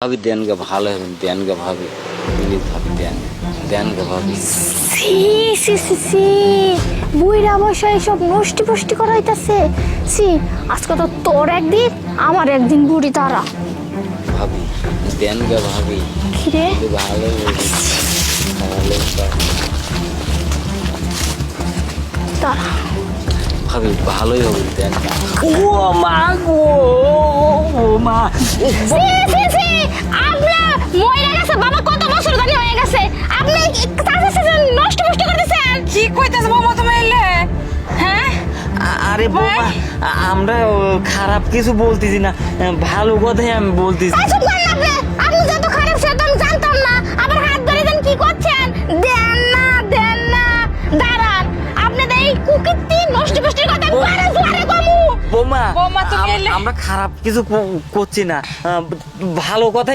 ভাবি দেন গে, ভালো হবেন দেন গে ভাবি, প্লিজ ভাবি দেন, দেন গে ভাবি। সি সি সি সি বুইরা বসে সব নষ্টি ফষ্টি করাইতেছে। সি আজকে তো তোর একদিন আমার একদিন বুড়ি তারা। ভাবি দেন গে ভাবি, কিরে একটু ভালো হবেন, ভালো তারা ভাবি ভালোই হবে দেন না। ও মা গো, ও মা, সি সি সি আপনা মইরা গেছে বাবা, কত বছর ধরে হয়ে গেছে, আপনি চাচা নষ্ট ফষ্ট করতেছেন। কি কইতাছ বৌমা তুমি এলে? হ্যাঁ আরে বৌমা, আমরা খারাপ কিছু বলতেছি না, ভালো কথাই আমি বলতেছি। এই চুপ করেন আপনি, আপনি যত খারাপ সেটা আমি জানতাম না, আবার হাত ধরে দেন কি করছেন? দেন না দাঁড়ান, আপনাদের এই কুকীর্তি নষ্ট ফষ্টির কথা আমি বারে জোরে কমু। বৌমা, বৌমা, তুমি এলে? আমরা খারাপ কিছু করছি না, ভালো কথা